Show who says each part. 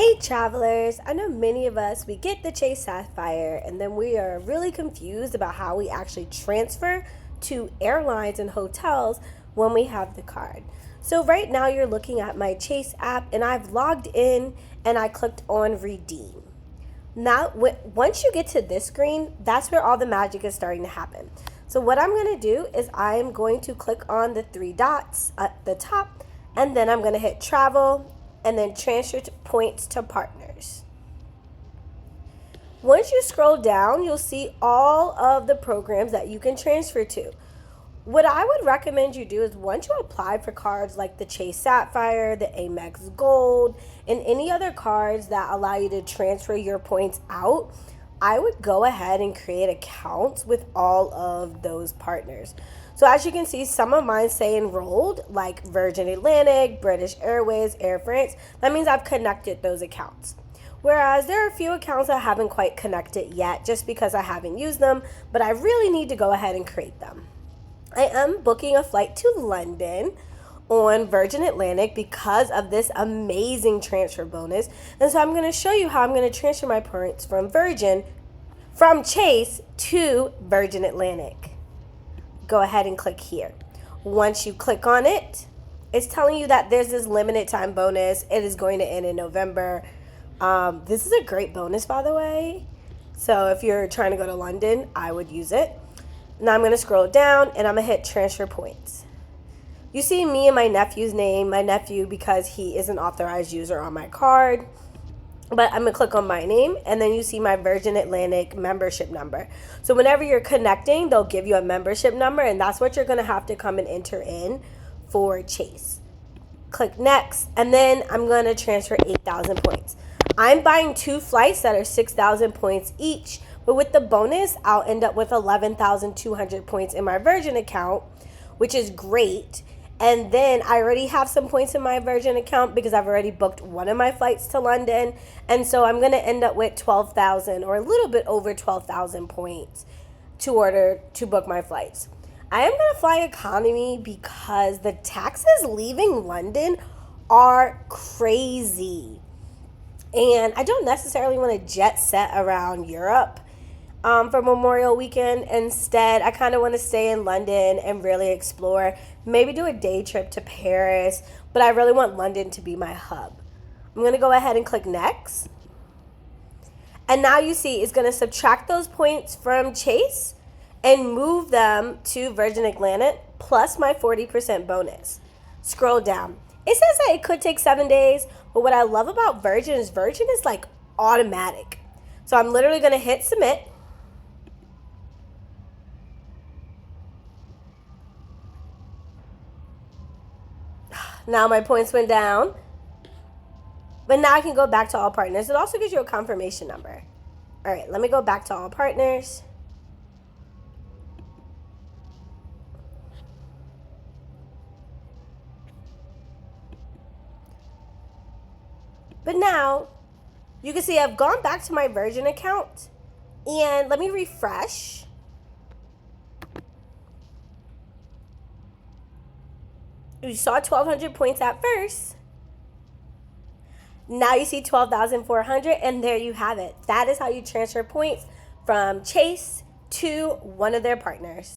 Speaker 1: Hey travelers, I know many of us, we get the Chase Sapphire and then we are really confused about how we actually transfer to airlines and hotels when we have the card. So right now you're looking at my Chase app and I've logged in and I clicked on redeem. Now, once you get to this screen, that's where all the magic is starting to happen. So what I'm going to do is I'm going to click on the three dots at the top and then I'm going to hit travel and then transfer points to partners. Once you scroll down, you'll see all of the programs that you can transfer to. What I would recommend you do is once you apply for cards like the Chase Sapphire, the Amex Gold, and any other cards that allow you to transfer your points out, I would go ahead and create accounts with all of those partners. So as you can see, some of mine say enrolled, like Virgin Atlantic, British Airways, Air France. That means I've connected those accounts. Whereas there are a few accounts I haven't quite connected yet just because I haven't used them, but I really need to go ahead and create them. I am booking a flight to London on Virgin Atlantic because of this amazing transfer bonus. And so I'm going to show you how I'm going to transfer my points from Chase to Virgin Atlantic. Go ahead and click here. Once you click on it, it's telling you that there's this limited time bonus. It is going to end in November. This is a great bonus, by the way. So if you're trying to go to London, I would use it. Now I'm going to scroll down and I'm going to hit transfer points. You see me and my nephew's name, my nephew, because he is an authorized user on my card. But I'm going to click on my name and then you see my Virgin Atlantic membership number. So whenever you're connecting, they'll give you a membership number and that's what you're going to have to come and enter in for Chase. Click next and then I'm going to transfer 8,000 points. I'm buying 2 flights that are 6,000 points each. But with the bonus, I'll end up with 11,200 points in my Virgin account, which is great. And then I already have some points in my Virgin account because I've already booked one of my flights to London. And so I'm going to end up with 12,000 or a little bit over 12,000 points to book my flights. I am going to fly economy because the taxes leaving London are crazy. And I don't necessarily want to jet set around Europe for Memorial Weekend. Instead, I kind of want to stay in London and really explore, maybe do a day trip to Paris, but I really want London to be my hub. I'm going to go ahead and click next. And now you see it's going to subtract those points from Chase and move them to Virgin Atlantic plus my 40% bonus. Scroll down. It says that it could take 7 days, but what I love about Virgin is like automatic. So I'm literally going to hit submit. Now my points went down. But now I can go back to all partners. It also gives you a confirmation number. All right, let me go back to all partners. But now you can see I've gone back to my Virgin account. And let me refresh. You saw 1,200 points at first. Now you see 12,400 and there you have it. That is how you transfer points from Chase to one of their partners.